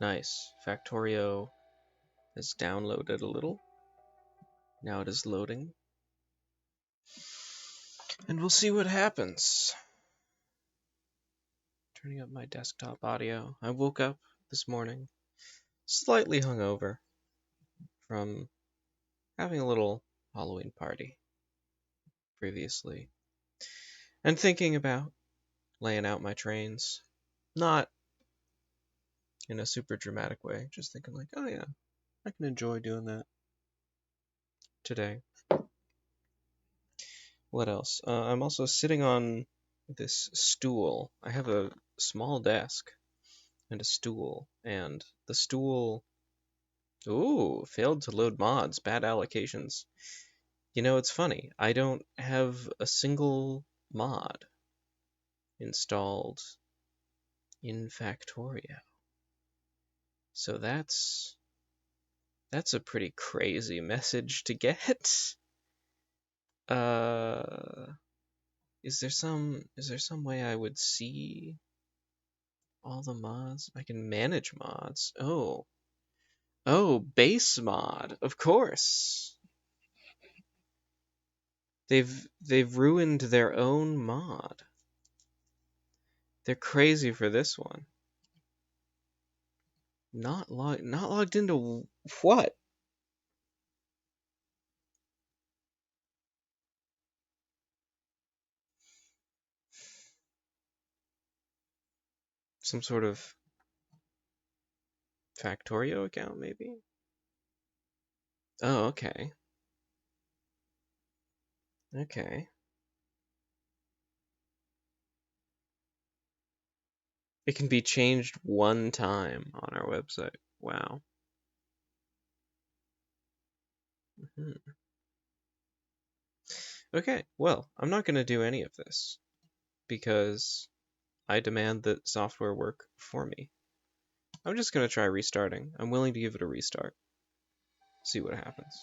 Nice. Factorio has downloaded a little. Now it is loading. And we'll see what happens. Turning up my desktop audio. I woke up this morning slightly hungover from having a little Halloween party previously. And thinking about laying out my trains. Not in a super dramatic way, just thinking like, oh yeah, I can enjoy doing that today. What else? I'm also sitting on this stool. I have a small desk and a stool, and the stool... Ooh, failed to load mods, bad allocations. You know, it's funny. I don't have a single mod installed in Factorio. So that's a pretty crazy message to get. Uh, is there some way I would see all the mods? I can manage mods. Oh, base mod, of course. They've ruined their own mod. They're crazy for this one. Not logged into what? Some sort of Factorio account, maybe? Oh, okay. Okay. It can be changed one time on our website. Wow. Mhm. Okay, well, I'm not going to do any of this because I demand that software work for me. I'm just going to try restarting. I'm willing to give it a restart. See what happens.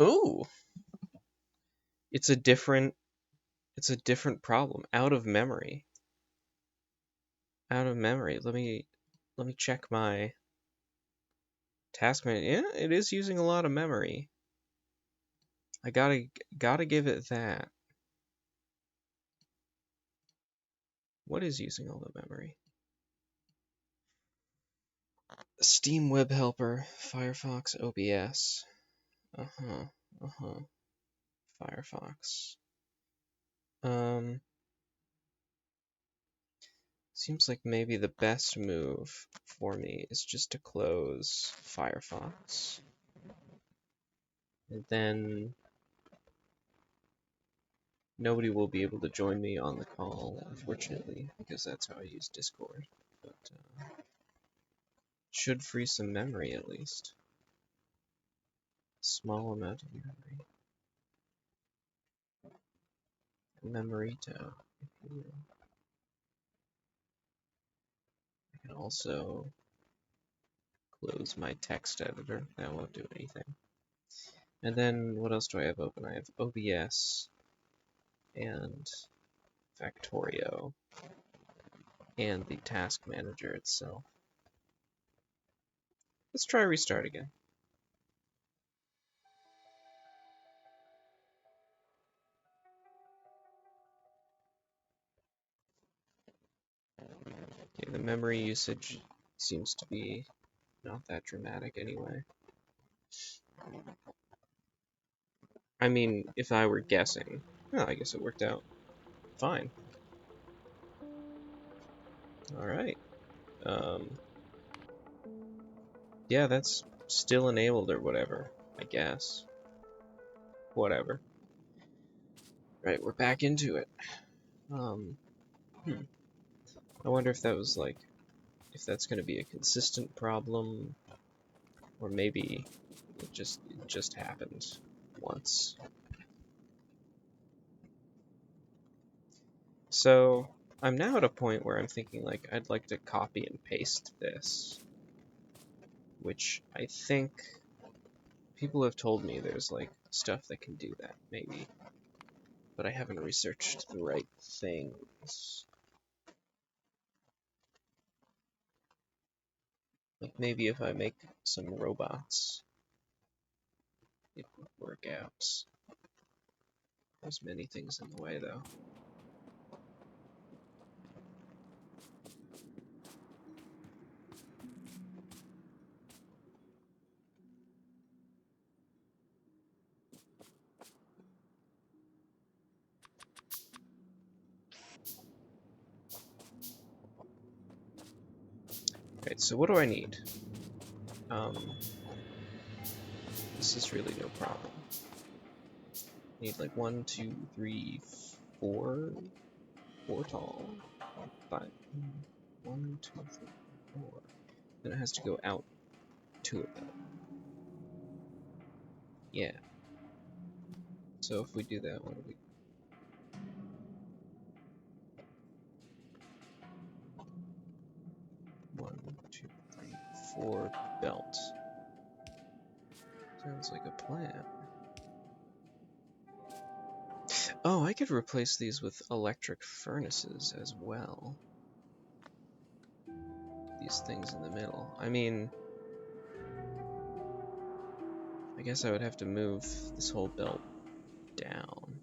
Ooh, it's a different problem. Out of memory. Out of memory. Let me check my task manager. Yeah, it is using a lot of memory. I gotta give it that. What is using all the memory? Steam Web Helper, Firefox, OBS. Uh-huh. Uh-huh. Firefox. Seems like maybe the best move for me is just to close Firefox. And then nobody will be able to join me on the call, unfortunately, because that's how I use Discord. But should free some memory at least. Small amount of memory. Memorito. I can also close my text editor. That won't do anything. And then what else do I have open? I have OBS and Factorio and the task manager itself. Let's try restart again. Okay, the memory usage seems to be not that dramatic anyway. I mean, if I were guessing, well, I guess it worked out fine. Alright. Yeah, that's still enabled or whatever, I guess. Whatever. Right, we're back into it. I wonder if that was like, if that's going to be a consistent problem, or maybe it just happened once. So I'm now at a point where I'm thinking like I'd like to copy and paste this, which I think people have told me there's like stuff that can do that, maybe, but I haven't researched the right things. Like maybe if I make some robots, it would work out. There's many things in the way, though. Right, so what do I need? This is really no problem. Need like 1, 2, 3, 4, 4 tall, 5. 1, 2, 3, 4. Then it has to go out to it though. Yeah. So if we do that, what do we? 1, 2, 3, 4 belt. Sounds like a plan. Oh, I could replace these with electric furnaces as well. These things in the middle. I mean, I guess I would have to move this whole belt down.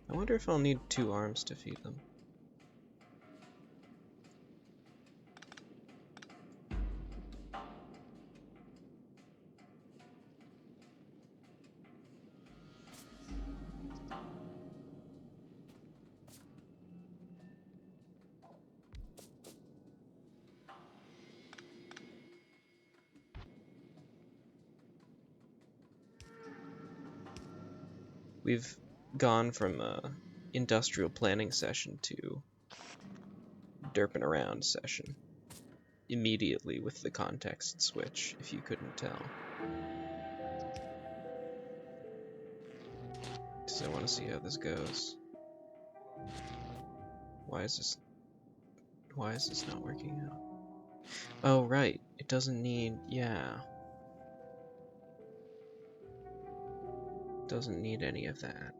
I wonder if I'll need 2 arms to feed them. We've gone from a industrial planning session to derping around session immediately with the context switch, if you couldn't tell. Because I want to see how this goes. Why is this not working out? Oh, right. It doesn't need, yeah. Doesn't need any of that.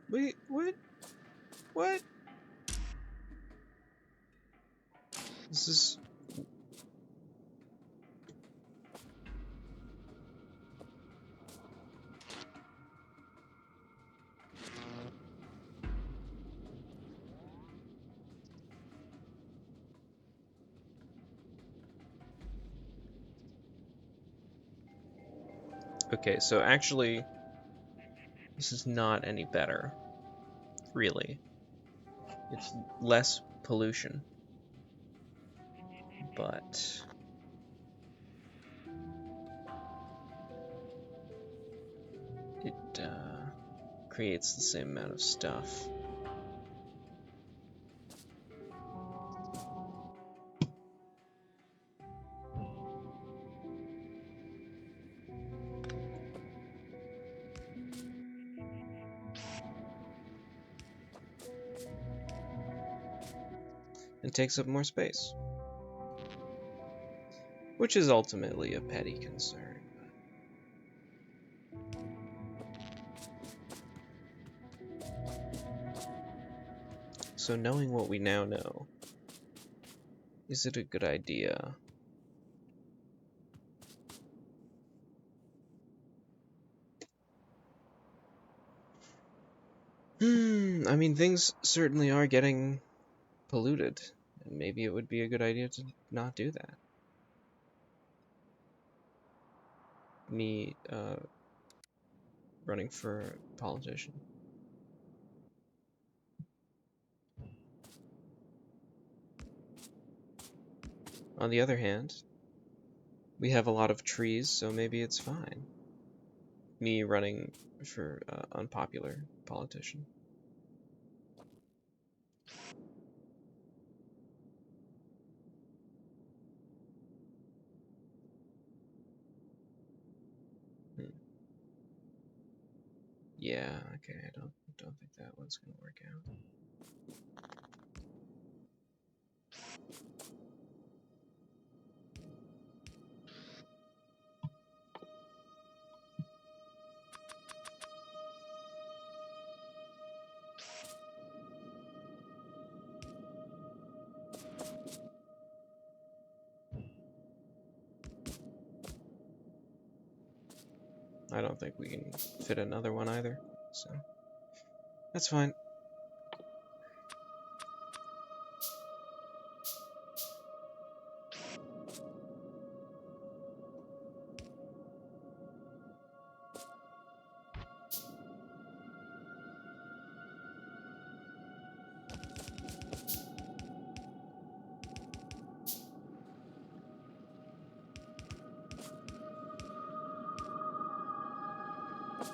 Wait, what? What? This is... Okay, so actually, this is not any better, really. It's less pollution, but it creates the same amount of stuff. It takes up more space, which is ultimately a petty concern. So knowing what we now know, is it a good idea? I mean, things certainly are getting polluted, and maybe it would be a good idea to not do that. Me, running for politician. On the other hand, we have a lot of trees, so maybe it's fine. Me running for unpopular politician. Hmm. Yeah, okay, I don't think that one's gonna work out. I don't think we can fit another one either, so that's fine.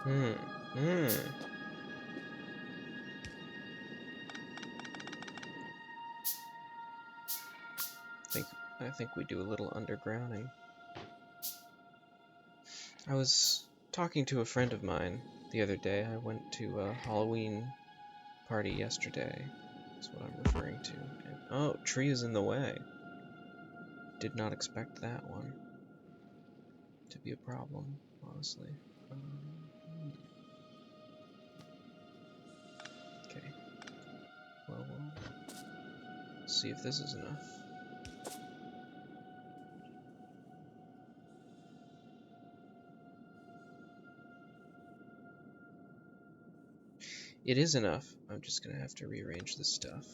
Hmm. Hmm. I think we do a little undergrounding. I was talking to a friend of mine the other day. I went to a Halloween party yesterday. That's what I'm referring to. And, oh, tree is in the way. Did not expect that one to be a problem, honestly. Okay. Well, we'll see if this is enough. It is enough. I'm just gonna have to rearrange this stuff.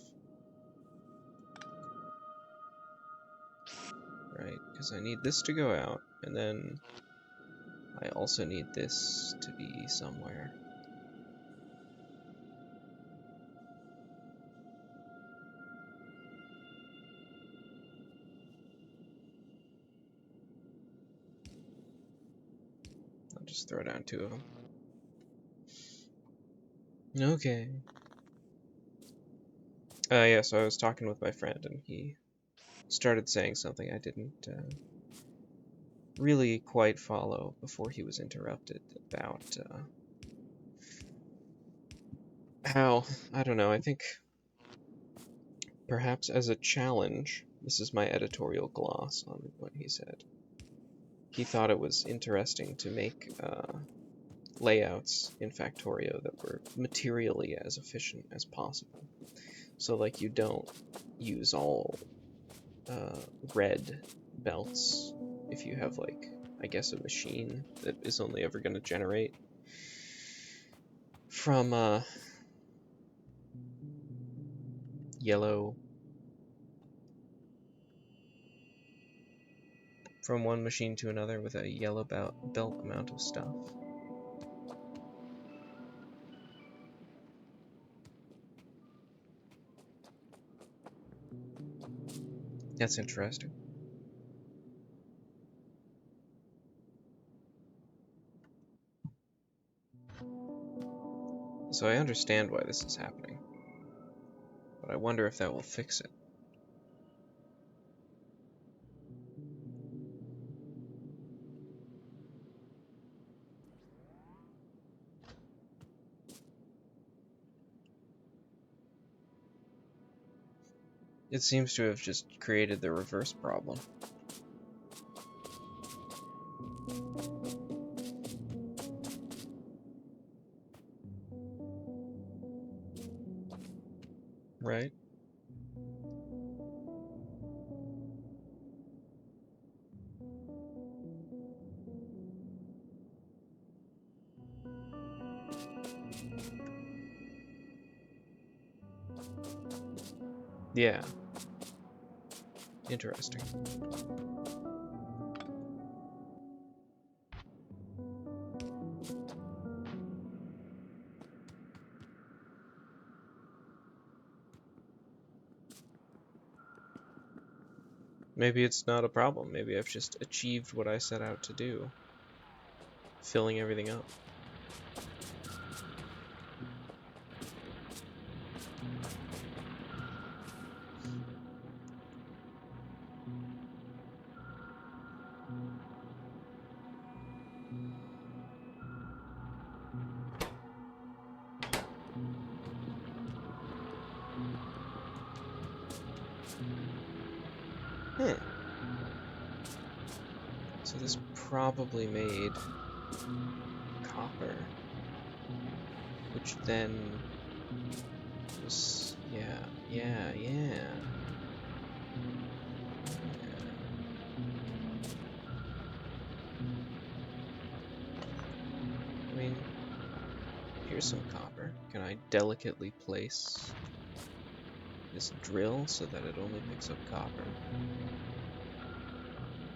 Right, because I need this to go out, and then I also need this to be somewhere. I'll just throw down 2 of them. Okay. Yeah, so I was talking with my friend, and he started saying something I didn't really quite follow before he was interrupted about how, I don't know, I think perhaps as a challenge, this is my editorial gloss on what he said. He thought it was interesting to make layouts in Factorio that were materially as efficient as possible. So, like, you don't use all red belts if you have, like, I guess a machine that is only ever going to generate from yellow, from one machine to another with a yellow belt amount of stuff. That's interesting. So I understand why this is happening, but I wonder if that will fix it. It seems to have just created the reverse problem. Right? Yeah. Interesting. Maybe it's not a problem. Maybe I've just achieved what I set out to do, filling everything up. Hmm. So this probably made copper, which then was, yeah. I mean, here's some copper. Can I delicately place this drill so that it only picks up copper?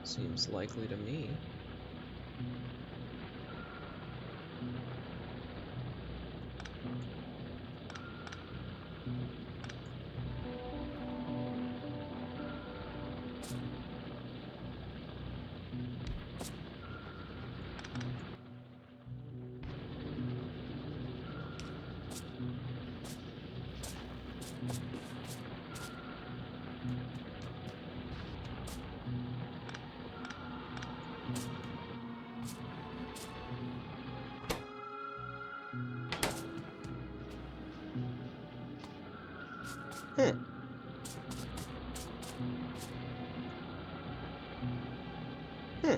Seems likely to me. Hmm. Hmm.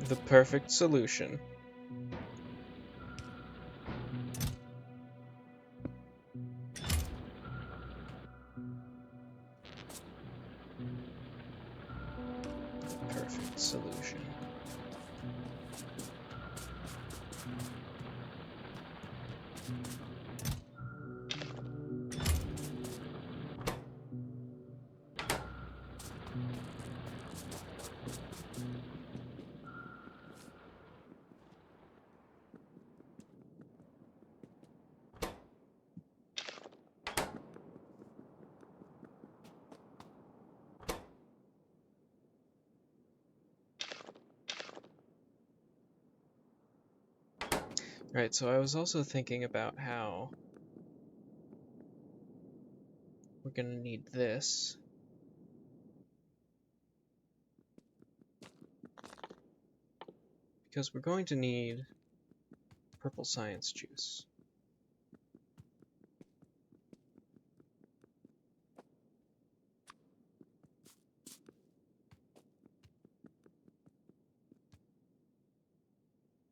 The perfect solution. Perfect solution. Right, so I was also thinking about how we're going to need this. Because we're going to need purple science juice.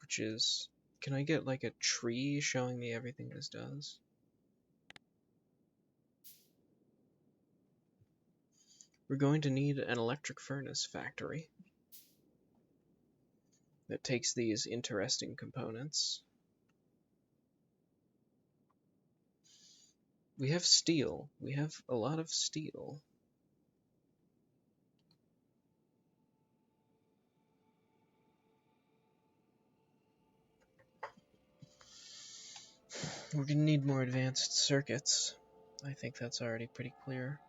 Which is... Can I get like a tree showing me everything this does? We're going to need an electric furnace factory that takes these interesting components. We have steel. We have a lot of steel. We're going to need more advanced circuits. I think that's already pretty clear.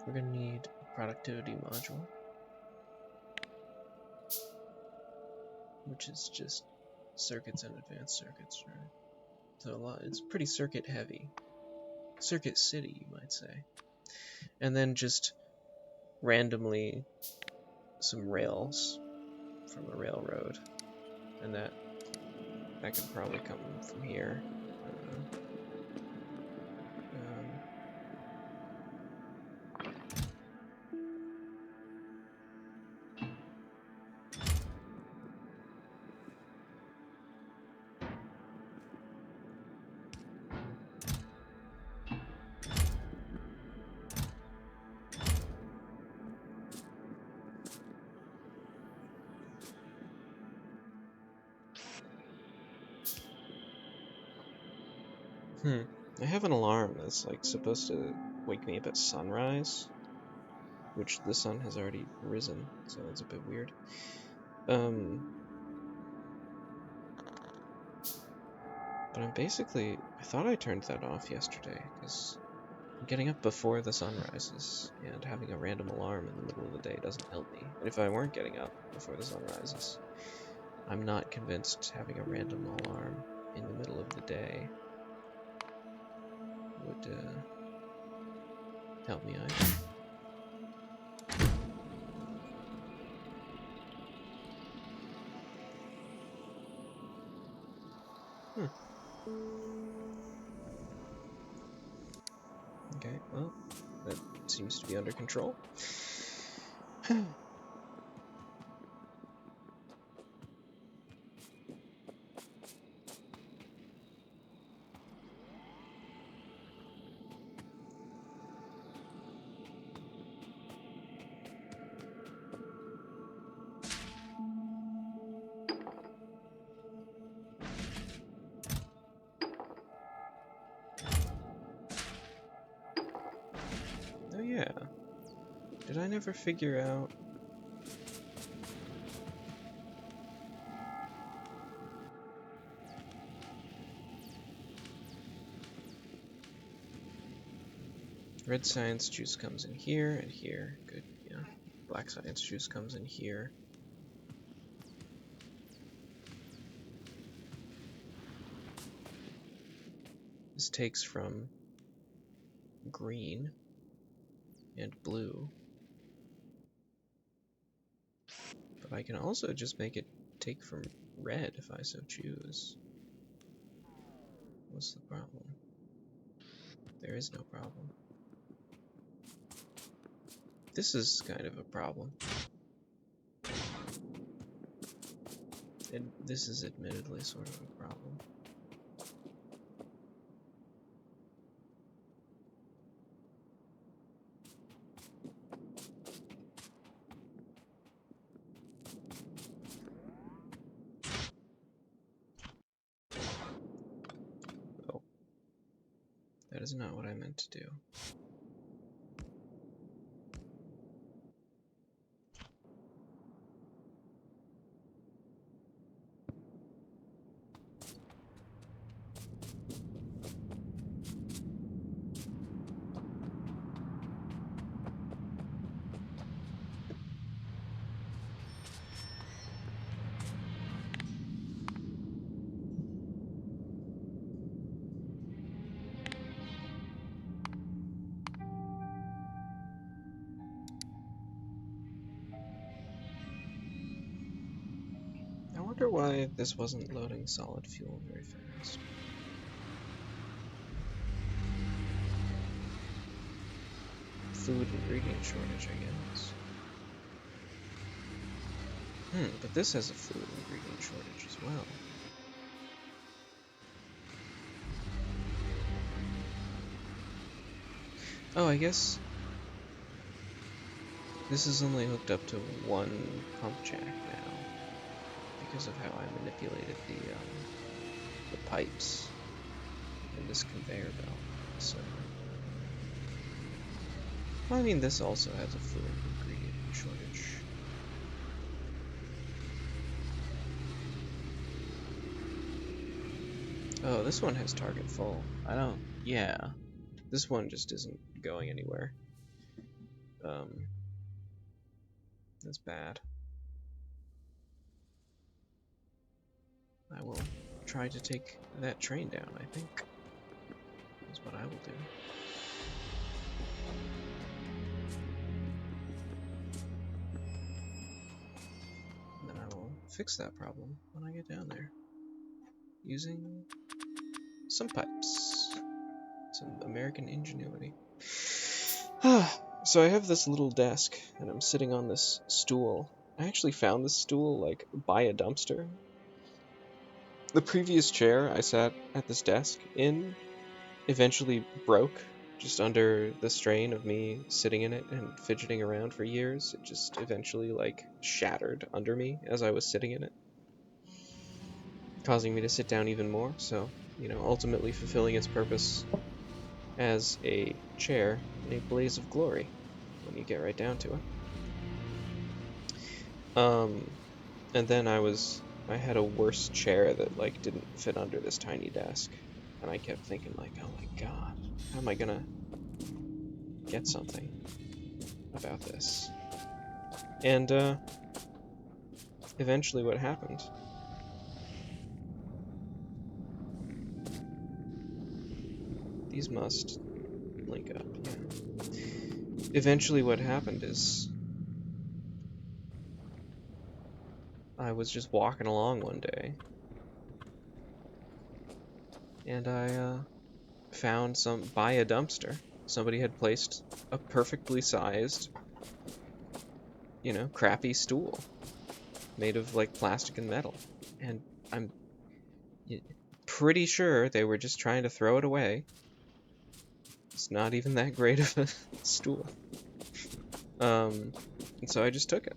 We're going to need a productivity module, which is just circuits and advanced circuits, right? So it's pretty circuit heavy. Circuit city, you might say. And then just randomly some rails from a railroad. And that can probably come from here. I don't know. I have an alarm that's like supposed to wake me up at sunrise, which the sun has already risen, so that's a bit weird. But I thought I turned that off yesterday, because getting up before the sun rises and having a random alarm in the middle of the day doesn't help me. And if I weren't getting up before the sun rises, I'm not convinced having a random alarm in the middle of the day would help me either. Hmm. Okay, well, that seems to be under control. Oh yeah, did I never figure out... Red science juice comes in here and here. Good, yeah. Black science juice comes in here. This takes from green and blue. But I can also just make it take from red if I so choose. What's the problem? There is no problem. This is kind of a problem. And this is admittedly sort of a problem. Oh. That is not what I meant to do. I wonder why this wasn't loading solid fuel very fast. Food ingredient shortage, I guess. But this has a food ingredient shortage as well. Oh, I guess this is only hooked up to one pump jack now because of how I manipulated the pipes in this conveyor belt. So, well, I mean, this also has a food ingredient shortage. Oh, this one has target full. Yeah. This one just isn't going anywhere. That's bad. I will try to take that train down, I think. That's what I will do. And then I will fix that problem when I get down there. Using some pipes. Some American ingenuity. So I have this little desk, and I'm sitting on this stool. I actually found this stool, like, by a dumpster. The previous chair I sat at this desk in eventually broke, just under the strain of me sitting in it and fidgeting around for years. It just eventually, like, shattered under me as I was sitting in it, causing me to sit down even more, so you know, ultimately fulfilling its purpose as a chair in a blaze of glory when you get right down to it. And then I had a worse chair that like didn't fit under this tiny desk, and I kept thinking like, oh my god, how am I gonna get something about this? And eventually, what happened? These must link up, yeah. Eventually, what happened is I was just walking along one day, and I found by a dumpster. Somebody had placed a perfectly sized, you know, crappy stool made of like plastic and metal. And I'm pretty sure they were just trying to throw it away. It's not even that great of a stool. And so I just took it,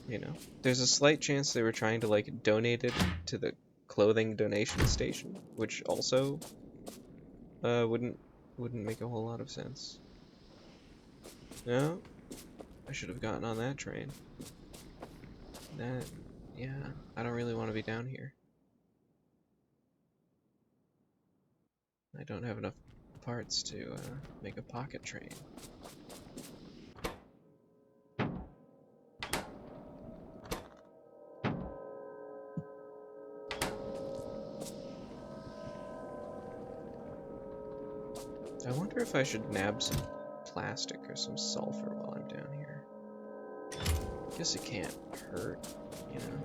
you know. There's a slight chance they were trying to like donate it to the clothing donation station, which also wouldn't make a whole lot of sense. No, I should have gotten on that train. Yeah, I don't really want to be down here. I don't have enough parts to make a pocket train. I wonder if I should nab some plastic or some sulfur while I'm down here. Guess it can't hurt, you know?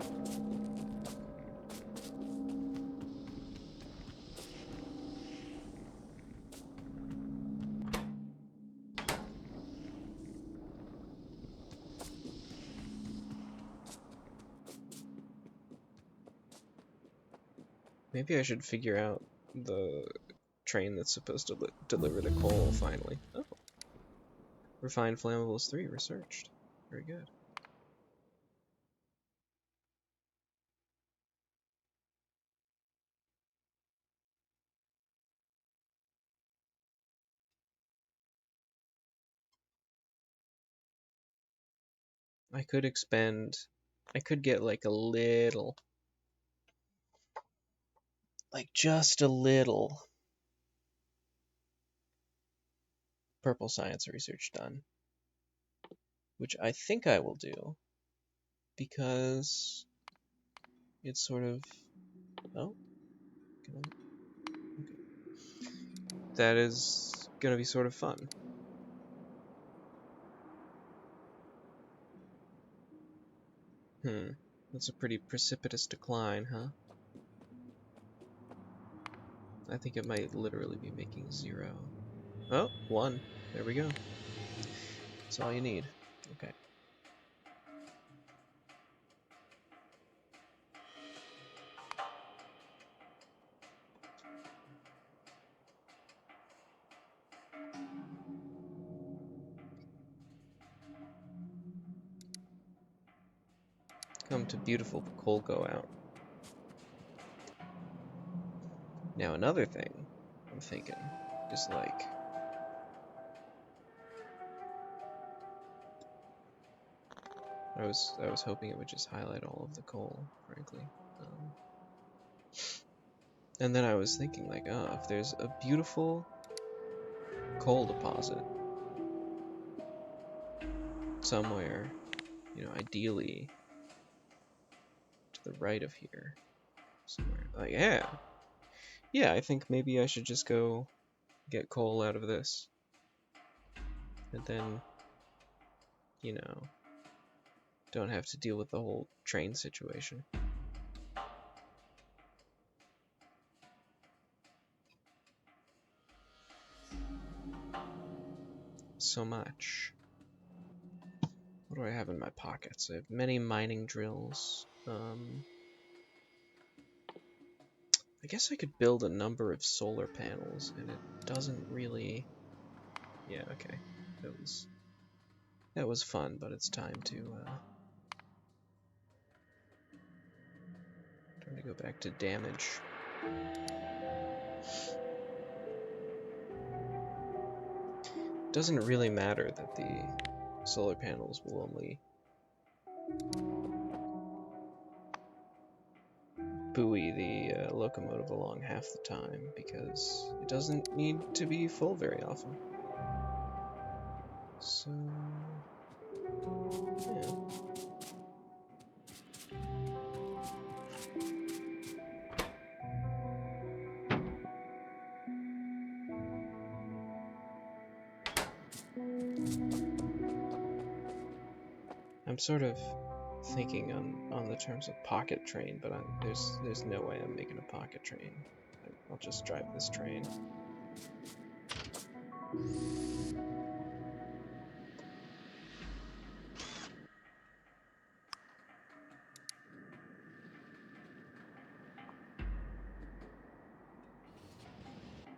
Maybe I should figure out the train that's supposed to deliver the coal finally. Oh. Refined Flammables 3 researched. Very good. I could get like a little, like just a little purple science research done, which I think I will do because it's sort of, oh, okay. That is gonna be sort of fun. That's a pretty precipitous decline, huh? I think it might literally be making 0. Oh, 1. There we go. That's all you need. Okay. Come to beautiful coal go out. Now another thing I'm thinking is like, I was hoping it would just highlight all of the coal, frankly. And then I was thinking like, oh, if there's a beautiful coal deposit somewhere, you know, ideally to the right of here, somewhere. Like, yeah, I think maybe I should just go get coal out of this. And then, you know, don't have to deal with the whole train situation. So much. What do I have in my pockets? I have many mining drills. I guess I could build a number of solar panels, and it doesn't really... Yeah, okay. That was fun, but it's time to go back to damage. doesn't really matter that the solar panels will only buoy the locomotive along half the time, because it doesn't need to be full very often. So, yeah. I'm sort of thinking on the terms of pocket train, but there's no way I'm making a pocket train. I'll just drive this train.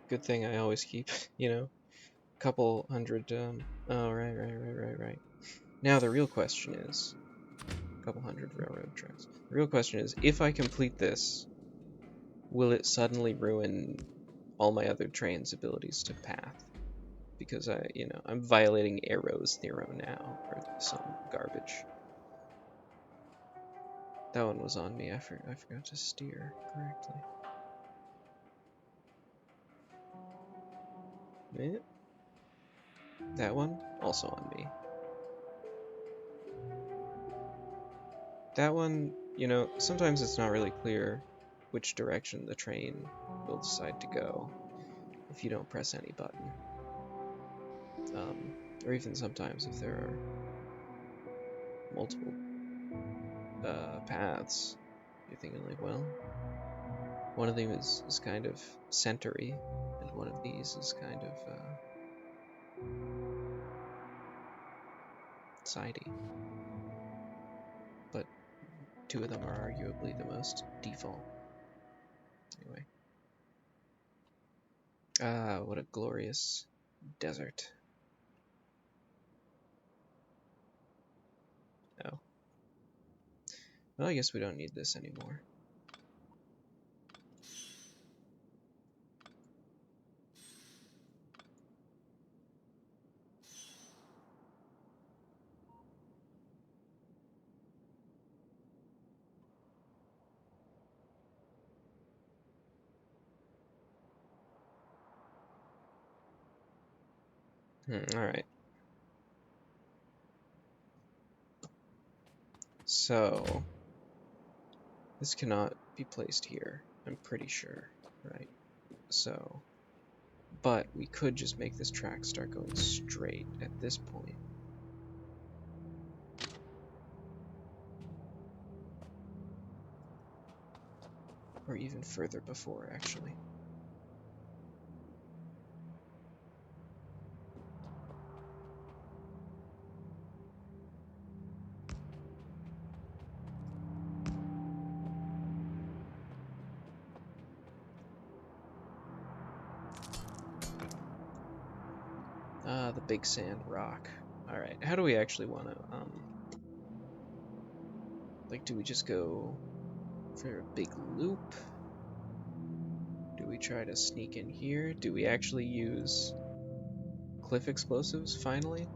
Good thing I always keep, a couple hundred, oh, right. Now the real question is, a couple hundred railroad tracks. The real question is, if I complete this, will it suddenly ruin all my other trains' abilities to path? Because I'm violating Arrow's theorem now, or some garbage. That one was on me. I forgot to steer correctly. Eh? That one also on me. That one, sometimes it's not really clear which direction the train will decide to go if you don't press any button. Or even sometimes if there are multiple paths, you're thinking like, well, one of them is kind of centery, and one of these is kind of sidey. But two of them are arguably the most default. Anyway. Ah, what a glorious desert. Oh. Well, I guess we don't need this anymore. Alright. So, this cannot be placed here, I'm pretty sure, right? So, but we could just make this track start going straight at this point. Or even further before, actually. Ah, the big sand rock. Alright, how do we actually want to, like, do we just go for a big loop? Do we try to sneak in here? Do we actually use cliff explosives, finally?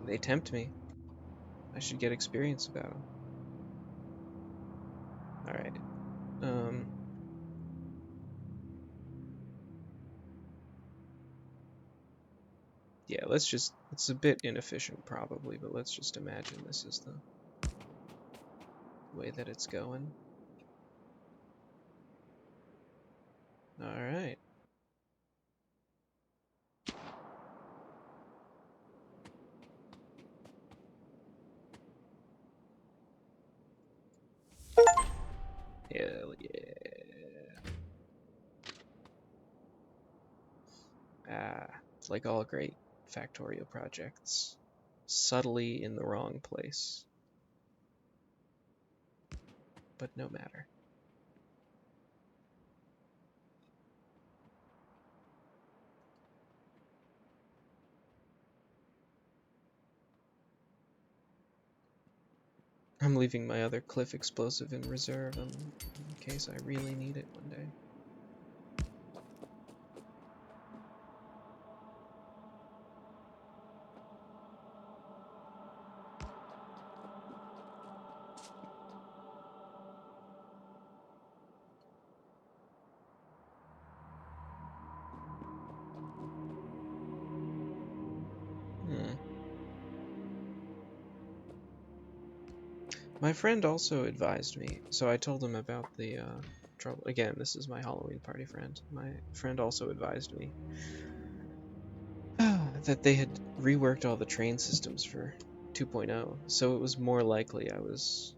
They tempt me. I should get experience about them. Alright. Yeah, it's a bit inefficient probably, but let's just imagine this is the way that it's going. Alright. Hell yeah. Ah, it's like all great Factorio projects. Subtly in the wrong place. But no matter. I'm leaving my other cliff explosive in reserve in case I really need it one day. My friend also advised me, so I told him about the trouble. Again, this is my Halloween party friend. My friend also advised me that they had reworked all the train systems for 2.0, so it was more likely I was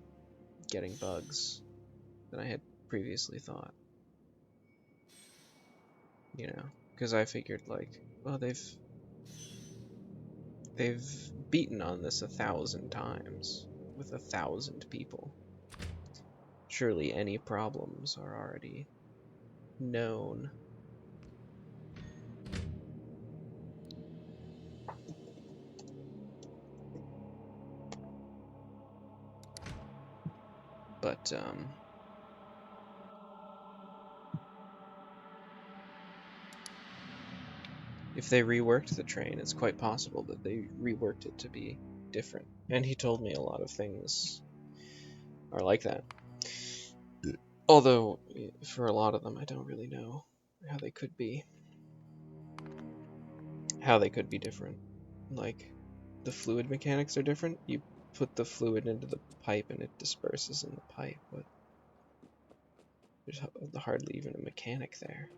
getting bugs than I had previously thought. You know, because I figured like, well, they've beaten on this 1,000 times with 1,000 people. Surely any problems are already known. But if they reworked the train, it's quite possible that they reworked it to be different. And he told me a lot of things are like that. Although, for a lot of them, I don't really know how they could be. How they could be different. Like, the fluid mechanics are different. You put the fluid into the pipe and it disperses in the pipe, but there's hardly even a mechanic there.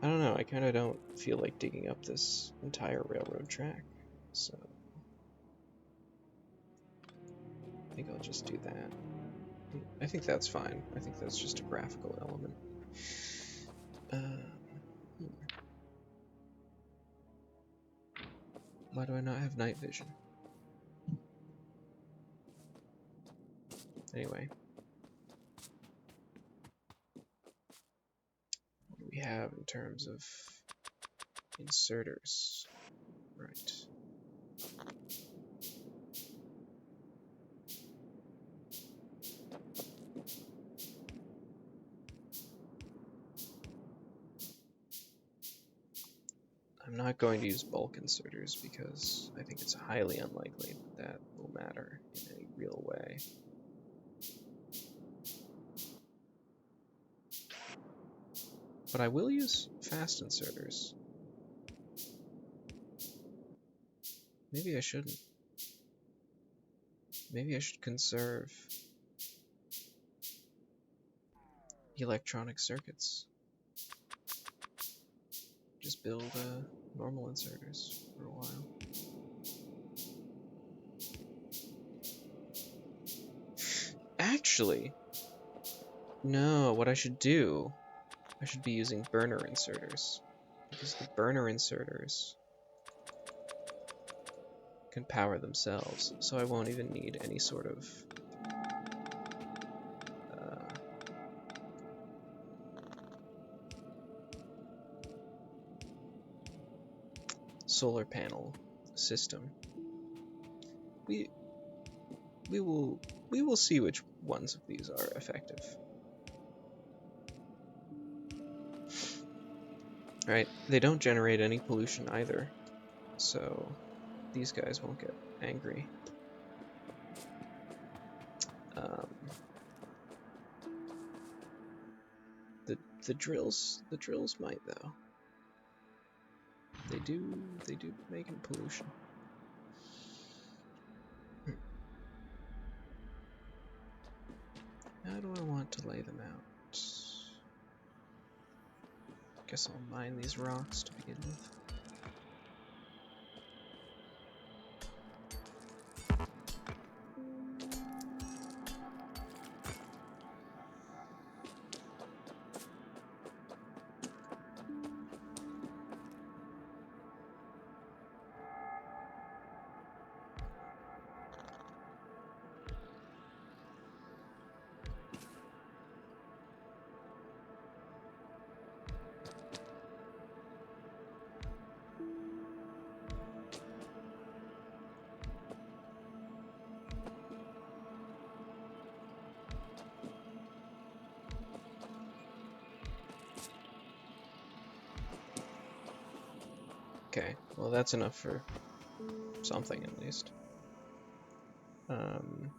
I don't know, I kind of don't feel like digging up this entire railroad track, so I think I'll just do that. I think that's fine. I think that's just a graphical element. Why do I not have night vision? Anyway. What do we have in terms of inserters? Right. I'm not going to use bulk inserters because I think it's highly unlikely that will matter in any real way. But I will use fast inserters. Maybe I shouldn't. Maybe I should conserve electronic circuits. Just build normal inserters for a while. Actually, no, what I should do, I should be using burner inserters. Because the burner inserters can power themselves, so I won't even need any sort of solar panel system. We will see which ones of these are effective. Right? They don't generate any pollution either, so these guys won't get angry. The drills might though. They do make pollution. How do I want to lay them out? Guess I'll mine these rocks to begin with. Okay, well that's enough for something at least. I'm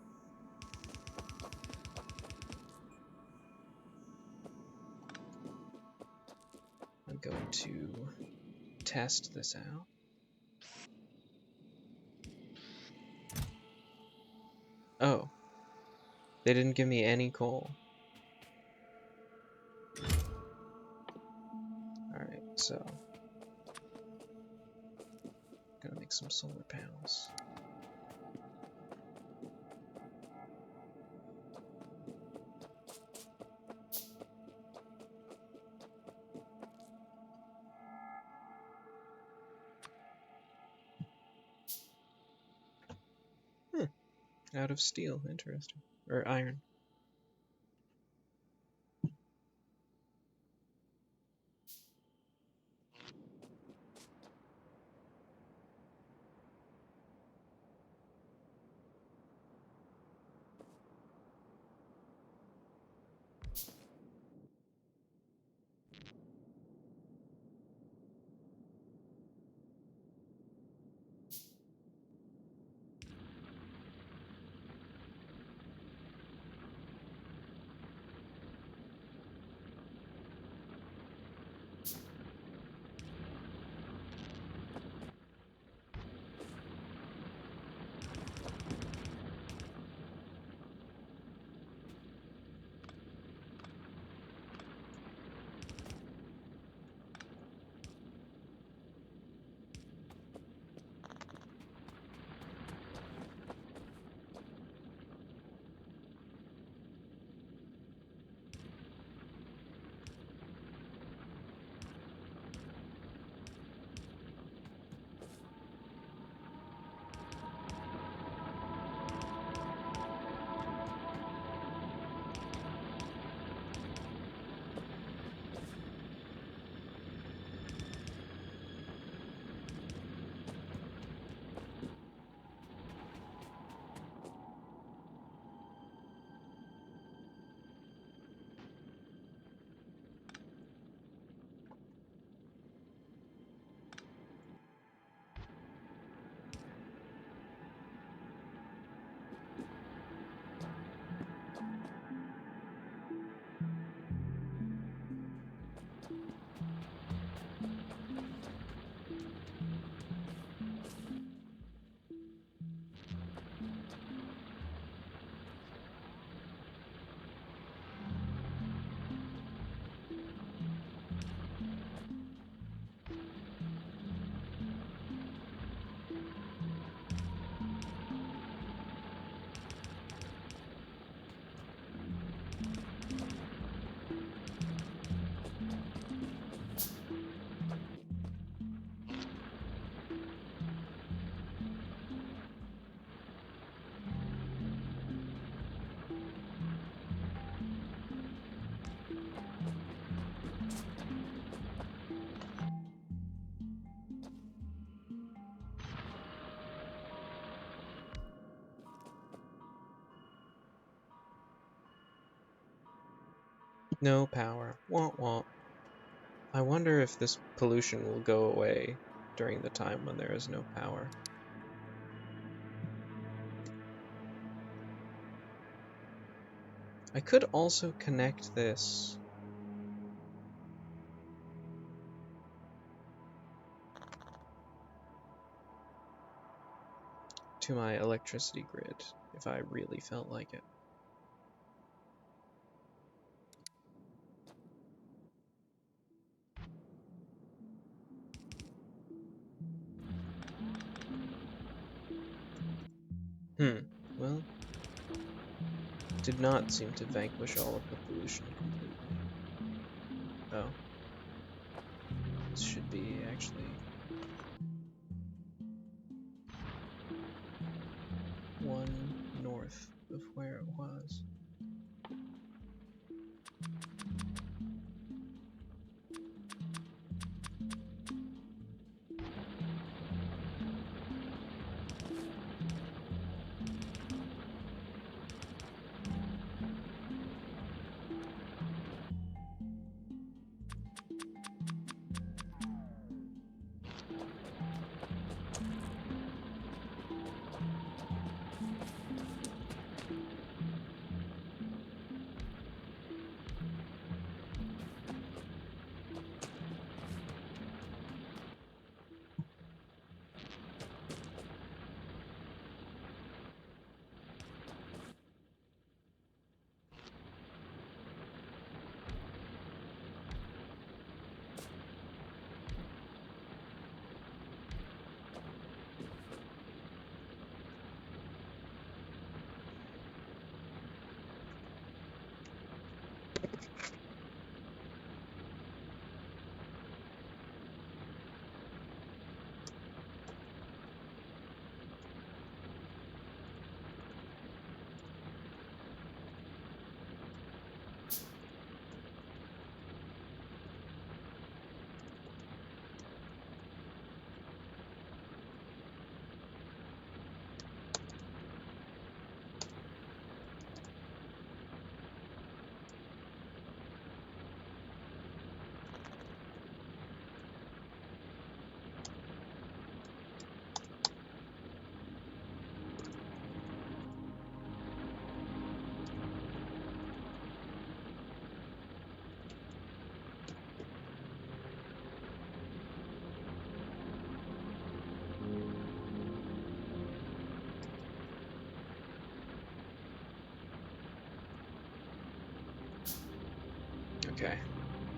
going to test this out. Oh, they didn't give me any coal. Alright, so gonna make some solar panels. Out of steel, interesting. Or iron. No power. Womp womp. I wonder if this pollution will go away during the time when there is no power. I could also connect this to my electricity grid if I really felt like it. Well, did not seem to vanquish all of the pollution completely. Oh. This should be actually one north of where it was. Okay,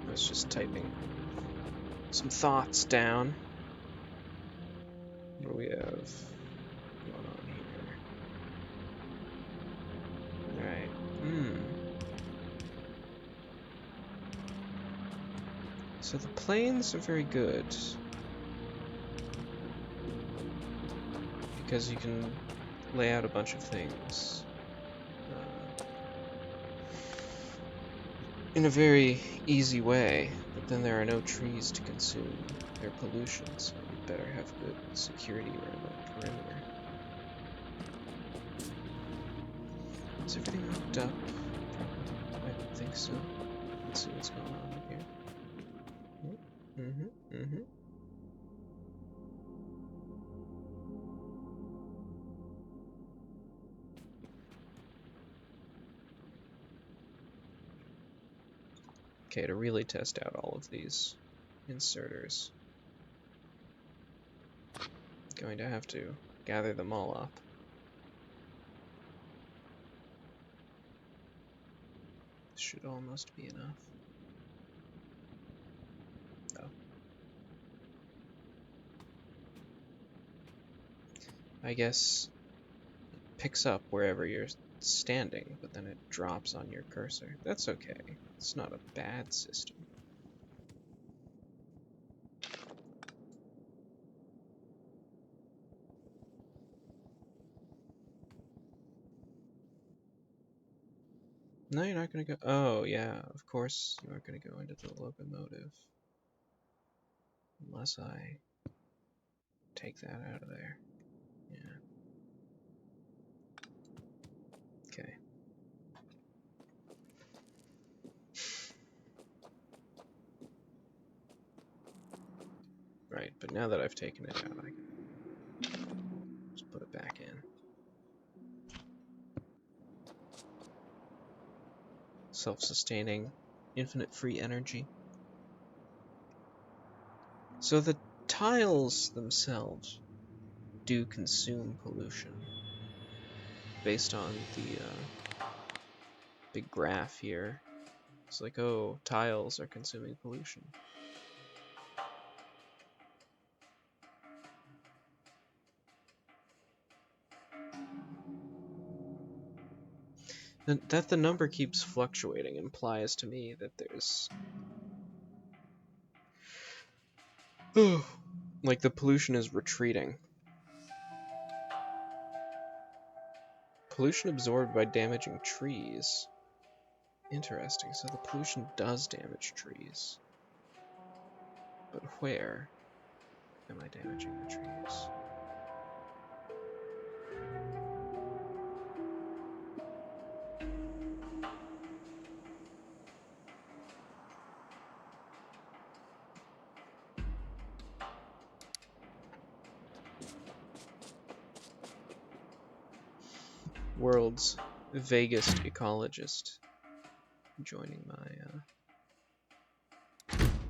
I was just typing some thoughts down. What do we have going on here? Alright. So the planes are very good. Because you can lay out a bunch of things in a very easy way, but then there are no trees to consume their pollution, so you'd better have good security around that perimeter. Is everything hooked up? Probably. I think so. Let's see what's going on up here. Okay, to really test out all of these inserters, I'm going to have to gather them all up. This should almost be enough. Oh. I guess it picks up wherever you're standing, but then it drops on your cursor. That's okay. It's not a bad system. No, you're not going to go... Oh, yeah, of course you aren't going to go into the locomotive. Unless I take that out of there. Yeah. Okay. Right, but now that I've taken it out, I can just put it back in. Self-sustaining, infinite free energy. So the tiles themselves do consume pollution based on the big graph here. It's like, oh, tiles are consuming pollution. That the number keeps fluctuating implies to me that there's... like the pollution is retreating. Pollution absorbed by damaging trees. Interesting, so the pollution does damage trees. But where am I damaging the trees? World's vaguest ecologist joining my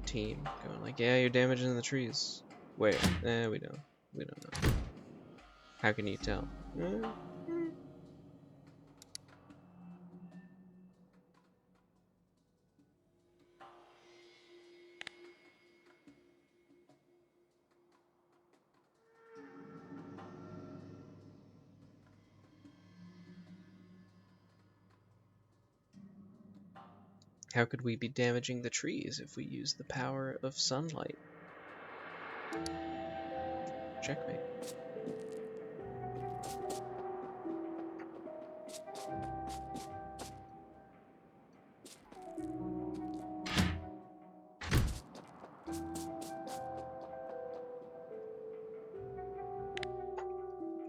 team, going like, yeah, you're damaging the trees. Wait, we don't know. How can you tell? How could we be damaging the trees if we use the power of sunlight? Checkmate.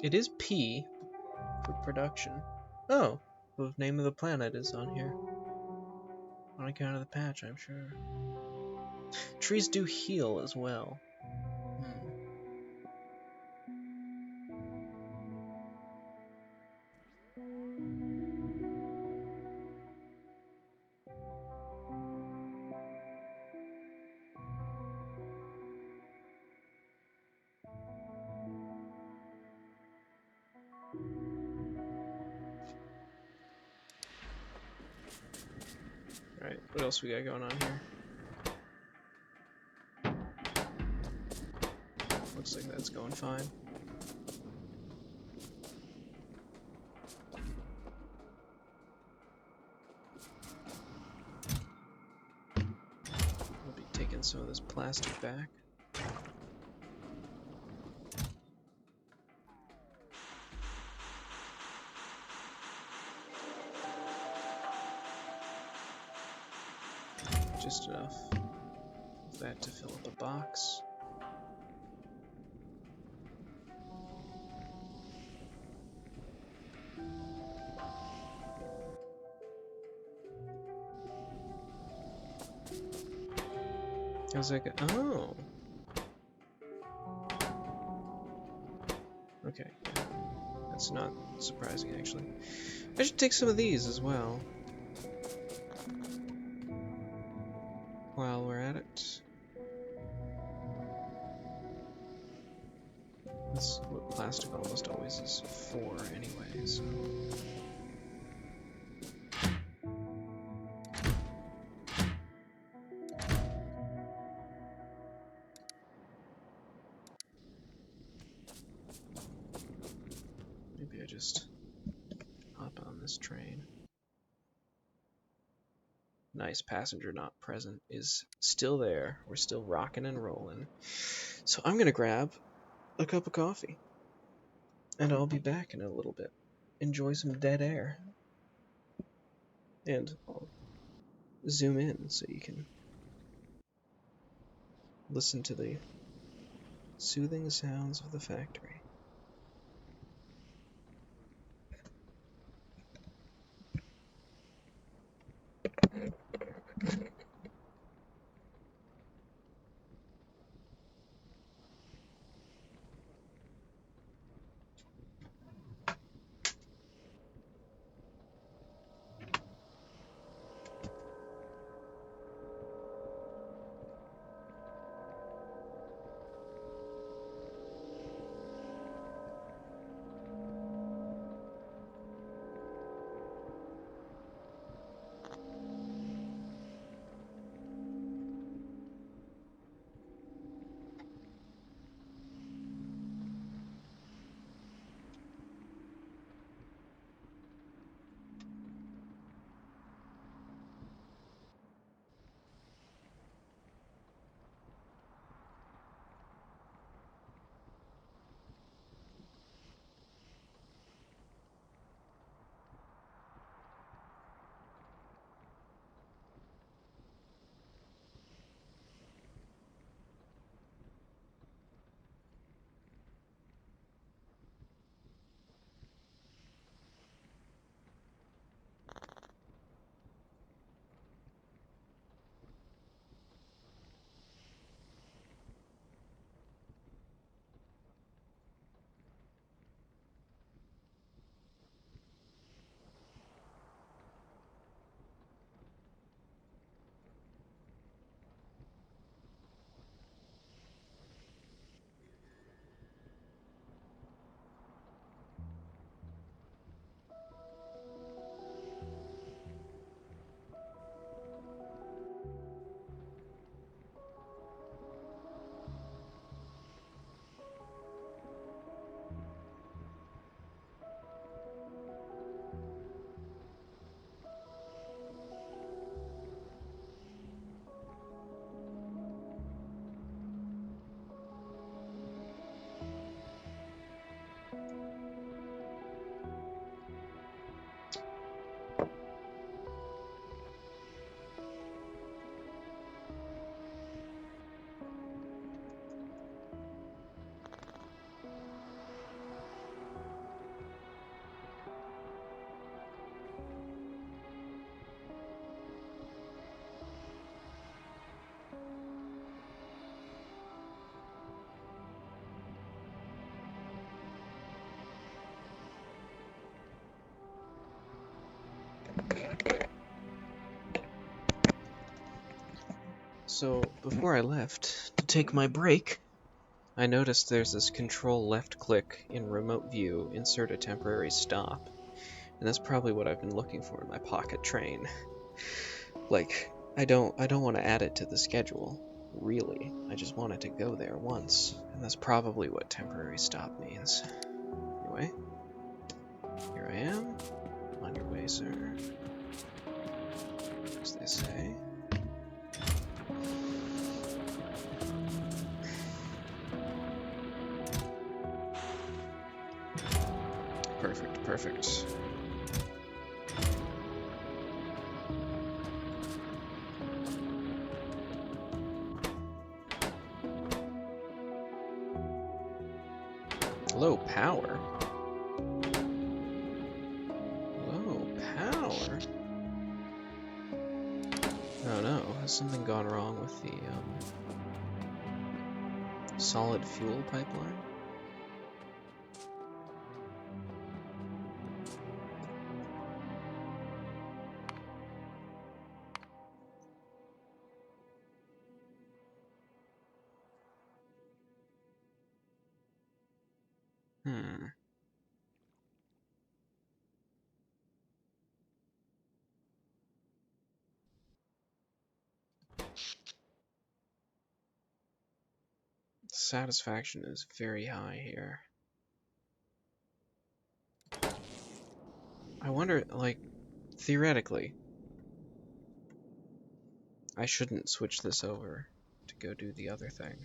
It is P for production. Oh, the name of the planet is on here. On account of the patch, I'm sure. Trees do heal as well. Alright, what else we got going on here? Looks like that's going fine. We'll be taking some of this plastic back. Just enough of that to fill up a box. How's that go? Oh! Okay, that's not surprising actually. I should take some of these as well. While we're at it. That's what plastic almost always is for anyway, so... Maybe I just hop on this train. Nice, passenger not present is still there. We're still rocking and rolling. So I'm gonna grab a cup of coffee. And I'll be back in a little bit. Enjoy some dead air. And I'll zoom in so you can listen to the soothing sounds of the factory. So, before I left to take my break, I noticed there's this control left click in remote view, insert a temporary stop. And that's probably what I've been looking for in my pocket train. Like, I don't want to add it to the schedule. Really, I just wanted to go there once, and that's probably what temporary stop means. Anyway, here I am. On your way, sir. As they say. Perfect, perfect. Low power? Low power? Oh no, has something gone wrong with the solid fuel pipeline? Hmm. Satisfaction is very high here. I wonder, like, theoretically, I shouldn't switch this over to go do the other thing.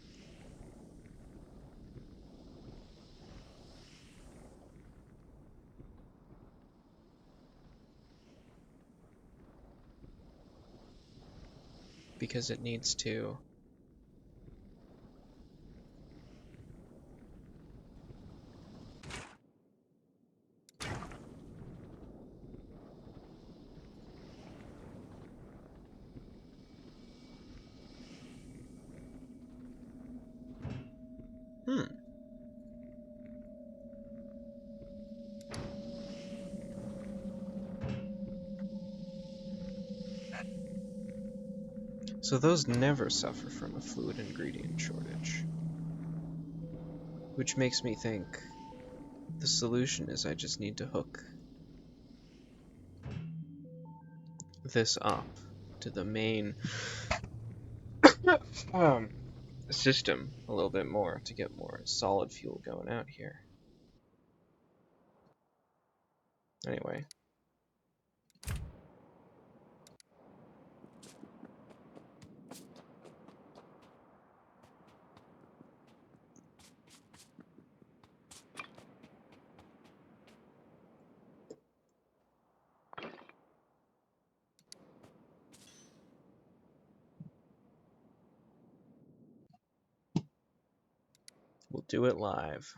Because it needs to... Hmm. So those never suffer from a fluid ingredient shortage. Which makes me think the solution is I just need to hook this up to the main system a little bit more to get more solid fuel going out here. Anyway. We'll do it live.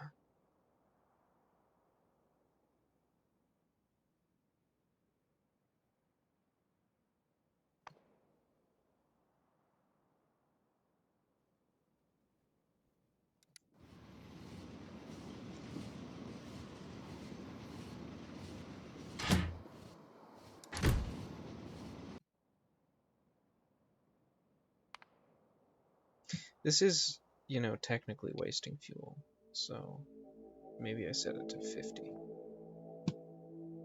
This is, you know, technically wasting fuel, so maybe I set it to 50.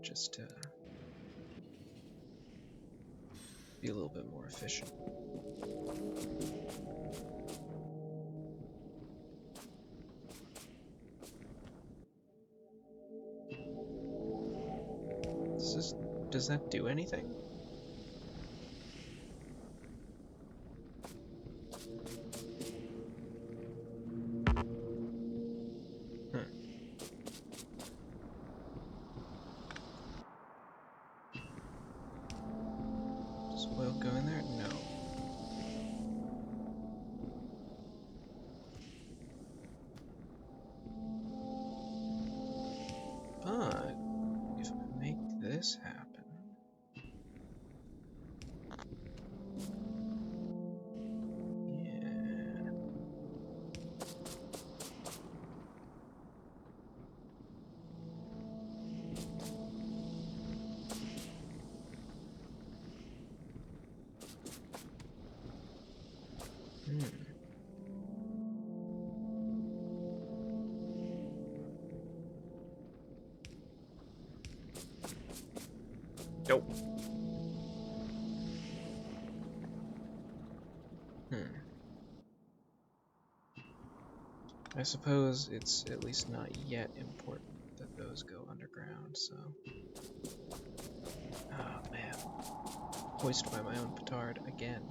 Just to be a little bit more efficient. Does that do anything? Huh. Does oil go in there? No. But if I make this happen, yeah. Hmm. Nope. I suppose it's at least not yet important that those go underground, so... Ah, man. Hoisted by my own petard again.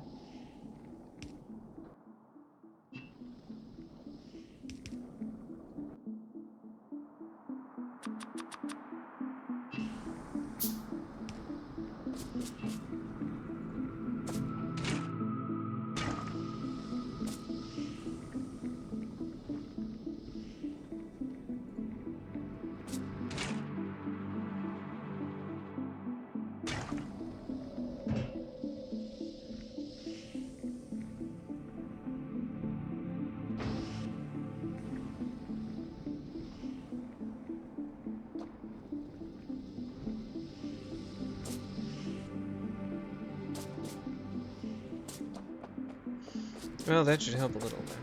Well, that should help a little then.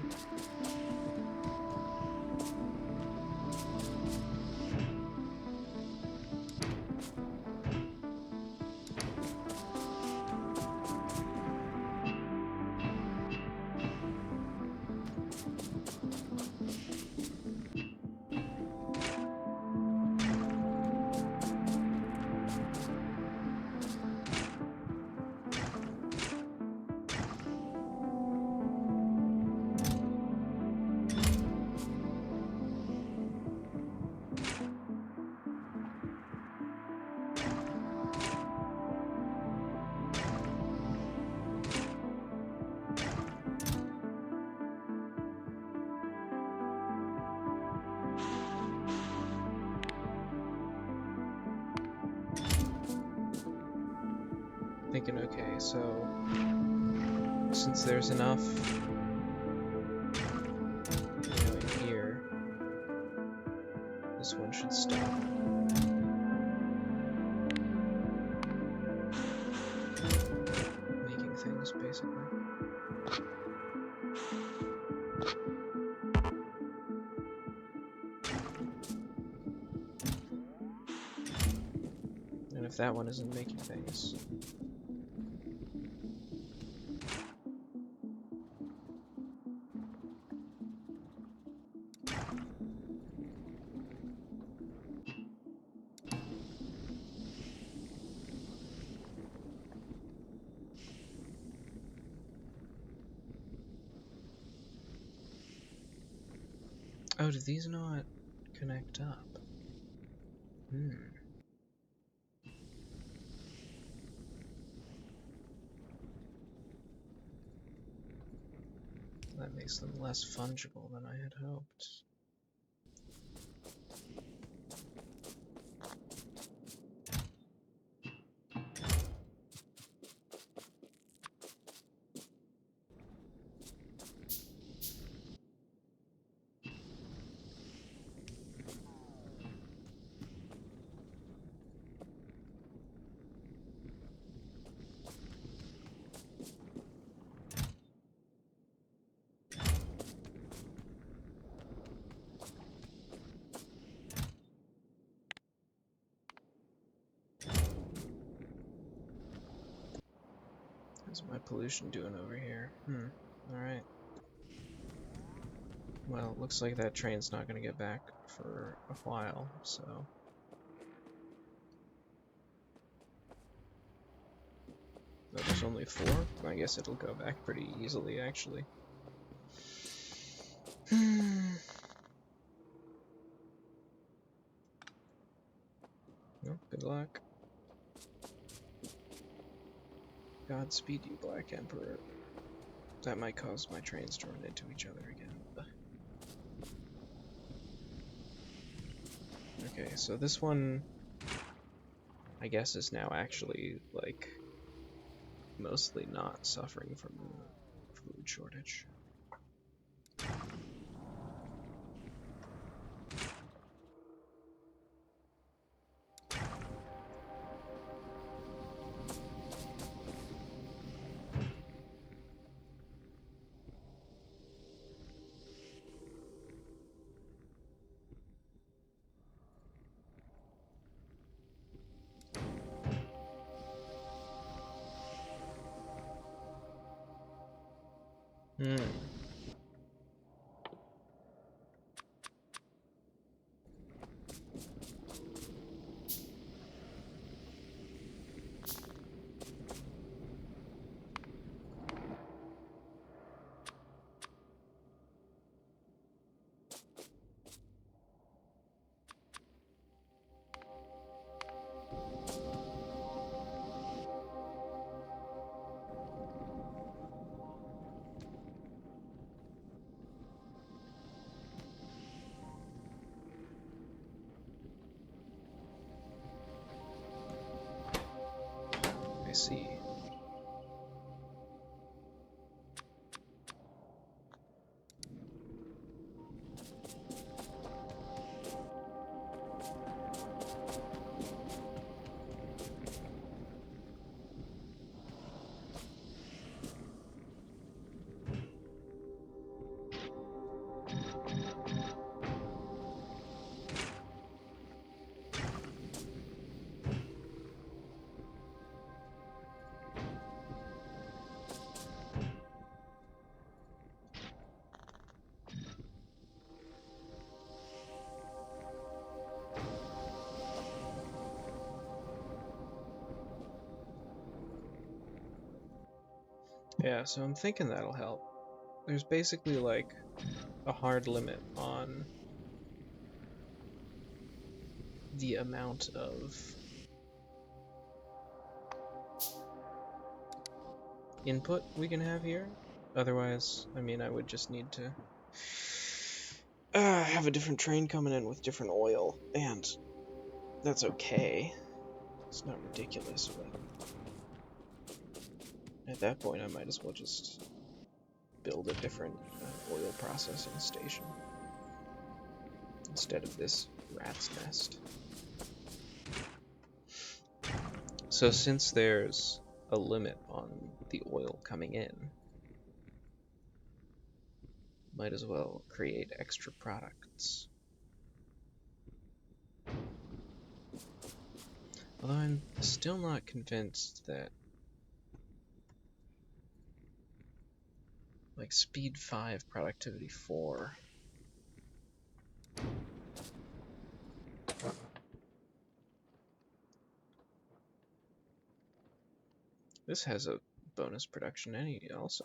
Thinking, okay, so since there's enough, in here, this one should stop. Making things, basically. And if that one isn't making things... Oh, do these not connect up? That makes them less fungible than I had hoped. How's my pollution doing over here? Alright. Well, it looks like that train's not gonna get back for a while, so... Oh, there's only 4? I guess it'll go back pretty easily, actually. Well, good luck. Godspeed, you Black Emperor. That might cause my trains to run into each other again. Okay, so this one, I guess, is now actually, like, mostly not suffering from a food shortage. see. Yeah, so I'm thinking that'll help. There's basically like a hard limit on the amount of input we can have here. Otherwise, I mean, I would just need to have a different train coming in with different oil, and that's okay. It's not ridiculous, but at that point I might as well just build a different oil processing station instead of this rat's nest. So since there's a limit on the oil coming in, might as well create extra products. Although I'm still not convinced that like speed 5, productivity 4. This has a bonus production any also.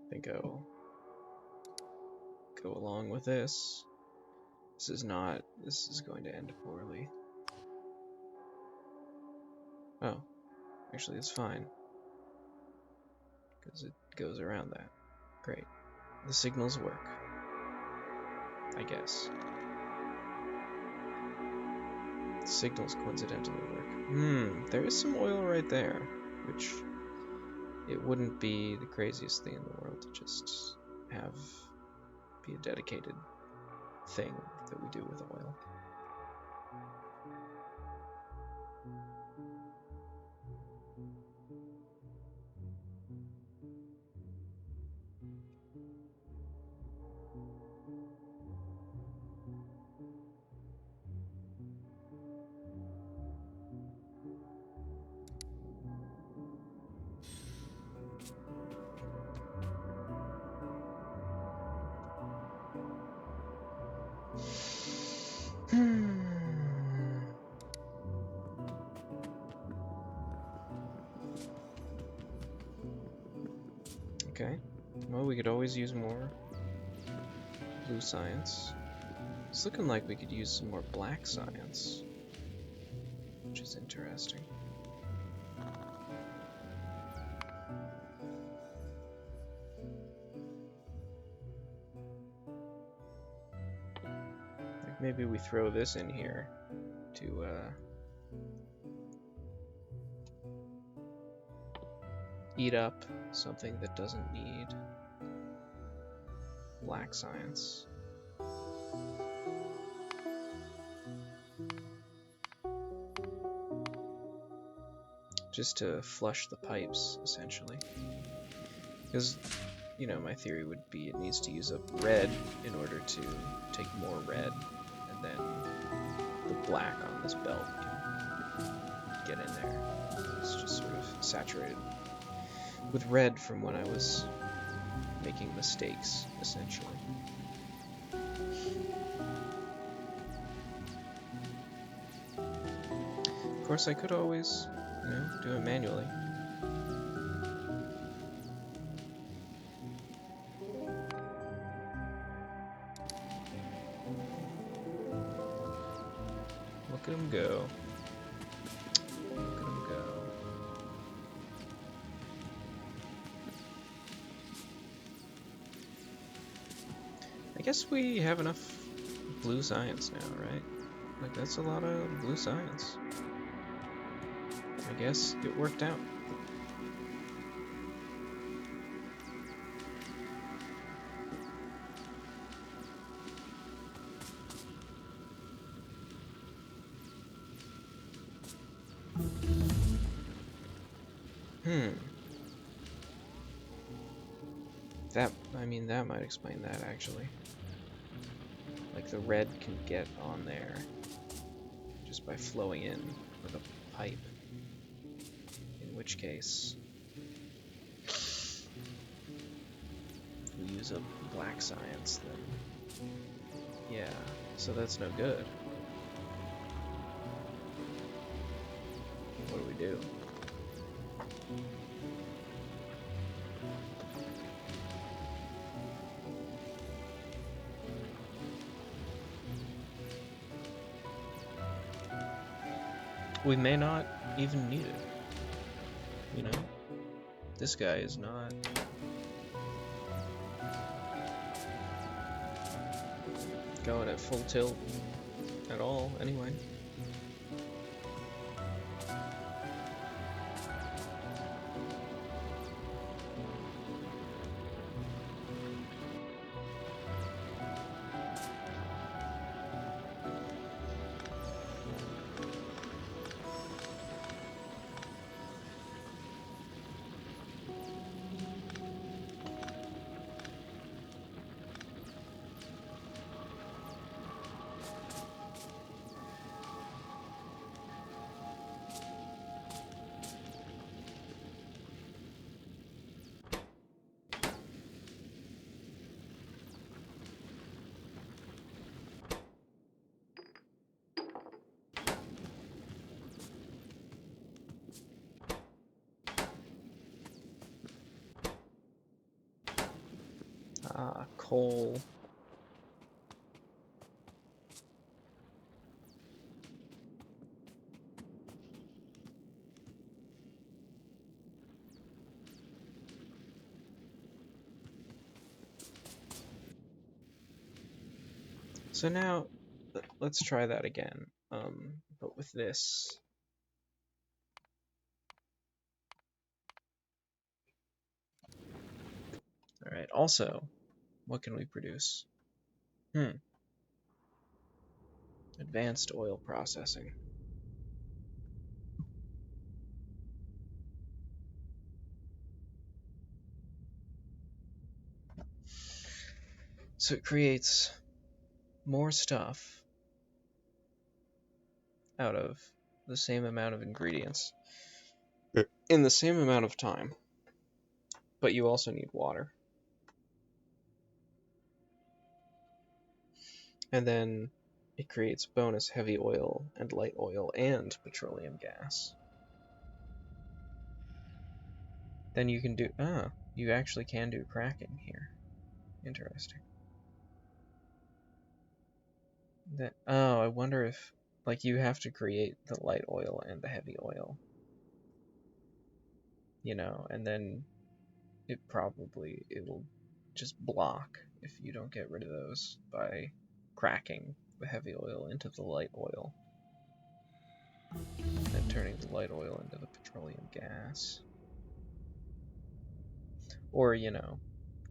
I think I'll go along with this. This is going to end poorly. Oh, actually it's fine, because it goes around that. Great. The signals work, I guess. The signals coincidentally work. There is some oil right there, which it wouldn't be the craziest thing in the world to just have be a dedicated thing that we do with oil. Okay, well, we could always use more blue science. It's looking like we could use some more black science, which is interesting. Like maybe we throw this in here to eat up something that doesn't need black science. Just to flush the pipes, essentially. Because, you know, my theory would be it needs to use up red in order to take more red, and then the black on this belt can get in there. It's just sort of saturated with red from when I was making mistakes, essentially. Of course, I could always, you know, do it manually. at him go. Look at him go. I guess we have enough blue science now, right? Like, that's a lot of blue science. I guess it worked out. That might explain that, actually. Like, the red can get on there just by flowing in with a pipe. In which case, if we use a black science, then yeah, so that's no good. What do we do? We may not even need it. You know? This guy is not going at full tilt at all, anyway. Ah, coal. So now, let's try that again, but with this. Alright, also, what can we produce? Advanced oil processing. So it creates more stuff out of the same amount of ingredients in the same amount of time, but you also need water. And then it creates bonus heavy oil and light oil and petroleum gas. Then you can do, you actually can do cracking here. Interesting. I wonder if, like, you have to create the light oil and the heavy oil, you know, and then it will just block if you don't get rid of those by cracking the heavy oil into the light oil and turning the light oil into the petroleum gas. Or, you know,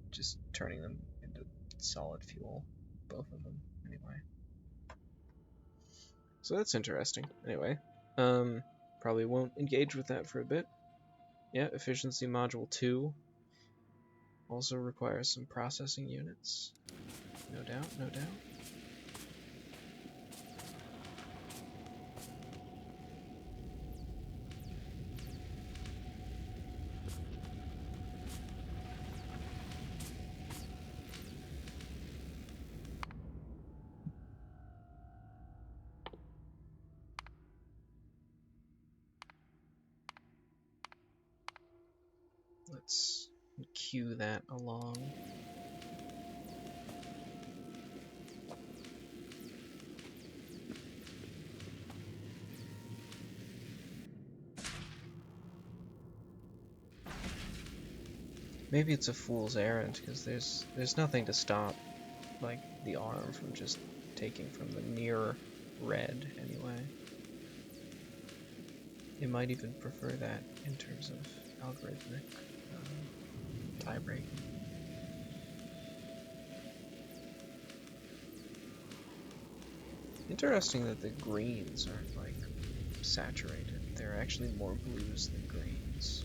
just turning them into solid fuel, both of them, anyway. So that's interesting. Anyway, probably won't engage with that for a bit. Yeah, efficiency module 2 also requires some processing units. No doubt, no doubt. Let's queue that along. Maybe it's a fool's errand, because there's nothing to stop, like, the arm from just taking from the near red, anyway. It might even prefer that in terms of algorithmic tie break. Interesting that the greens aren't, like, saturated. There are actually more blues than greens.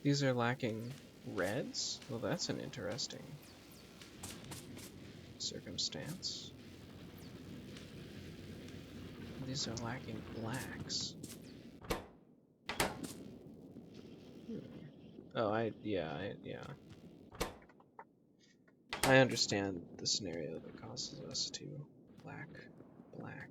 These are lacking reds? Well, that's an interesting circumstance. These are lacking blacks. Oh, yeah. I understand the scenario that causes us to lack black.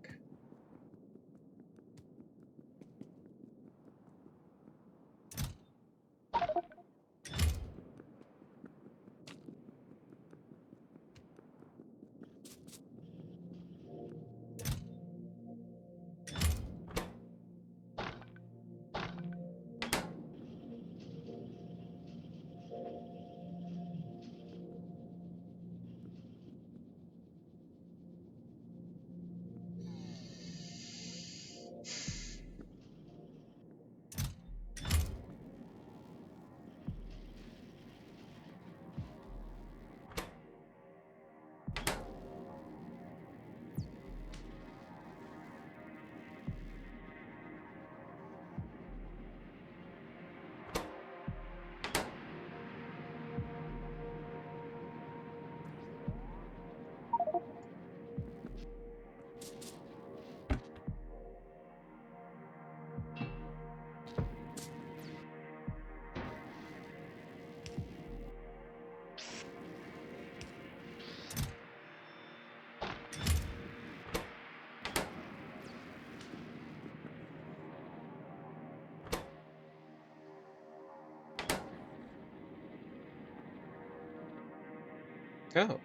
Oh,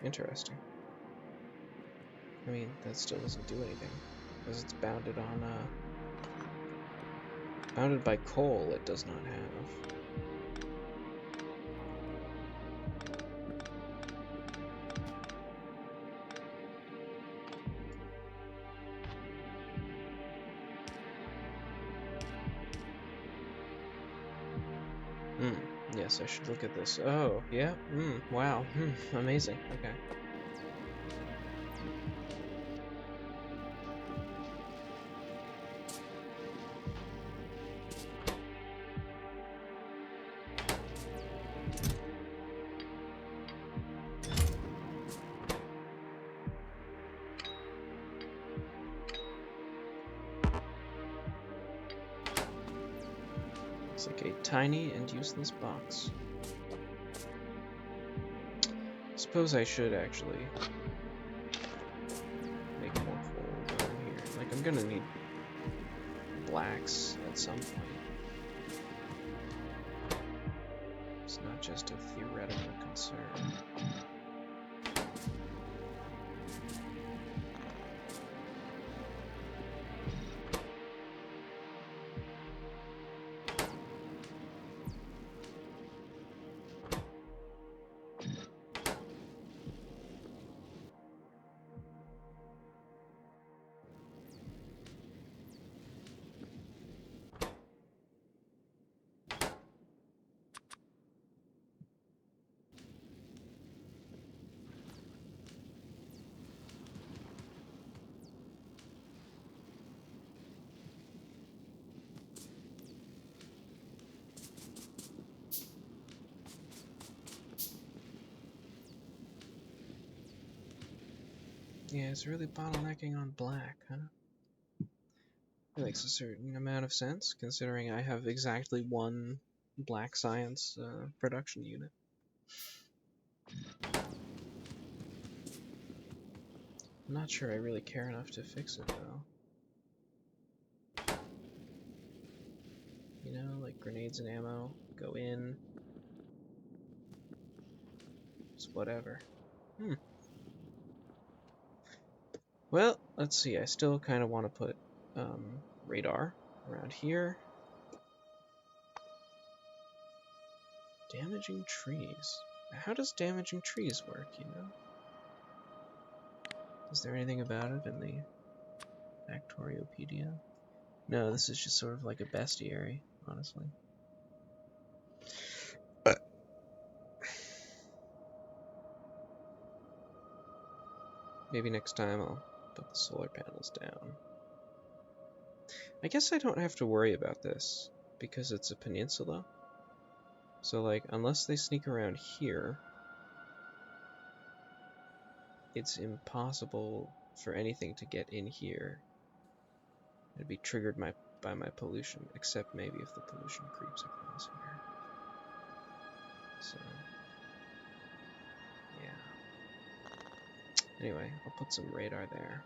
interesting. I mean, that still doesn't do anything, because it's bounded on, bounded by coal it does not have. Yes, I should look at this. Oh, yeah, wow, amazing, okay. It's like a tiny and useless box. Suppose I should actually make more coal down here. Like, I'm gonna need blacks at some point. It's not just a theoretical concern. Yeah, it's really bottlenecking on black, huh? It makes a certain amount of sense, considering I have exactly one black science production unit. I'm not sure I really care enough to fix it, though. You know, like grenades and ammo, go in. Just whatever. Well, let's see, I still kind of want to put radar around here. Damaging trees. How does damaging trees work, you know? Is there anything about it in the Factoriopedia? No, this is just sort of like a bestiary, honestly. But maybe next time I'll put the solar panels down. I guess I don't have to worry about this because it's a peninsula. So, like, unless they sneak around here, it's impossible for anything to get in here. It'd be triggered by my pollution, except maybe if the pollution creeps across here. So, yeah. Anyway, I'll put some radar there.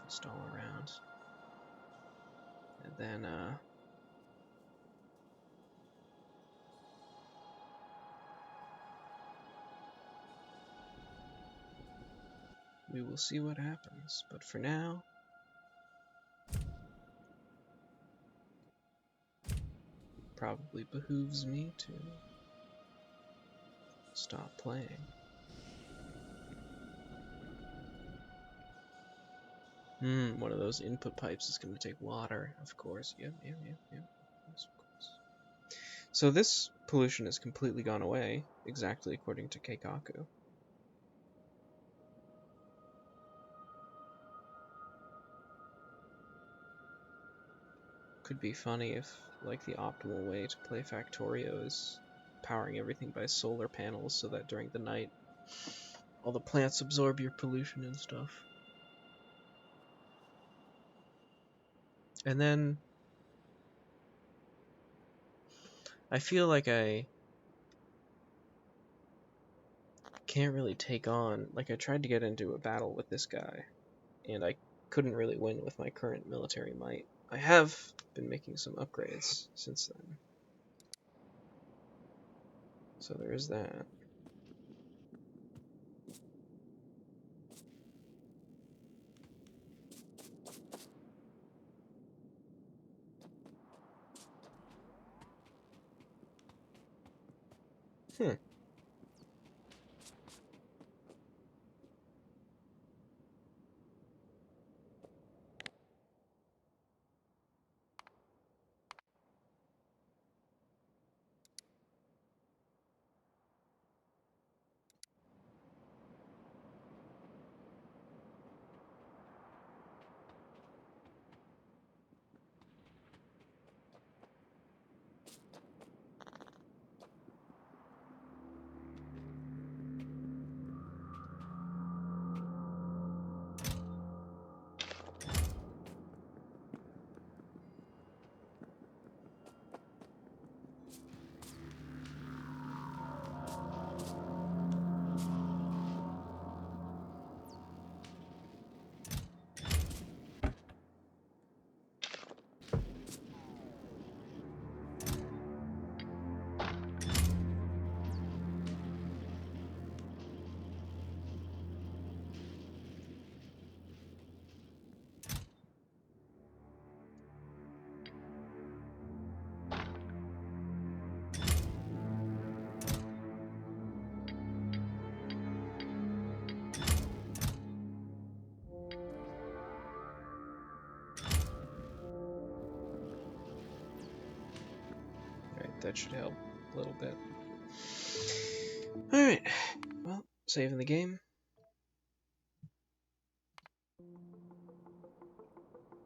Just all around. And then, we will see what happens. But for now, probably behooves me to stop playing. One of those input pipes is going to take water, of course. Yep. Yes, of course. So this pollution has completely gone away, exactly according to Keikaku. Could be funny if, like, the optimal way to play Factorio is powering everything by solar panels so that during the night all the plants absorb your pollution and stuff. And then I feel like I can't really take on, like, I tried to get into a battle with this guy and I couldn't really win with my current military might. I have been making some upgrades since then. So there is that. Alright, that should help a little bit. Alright, well, saving the game.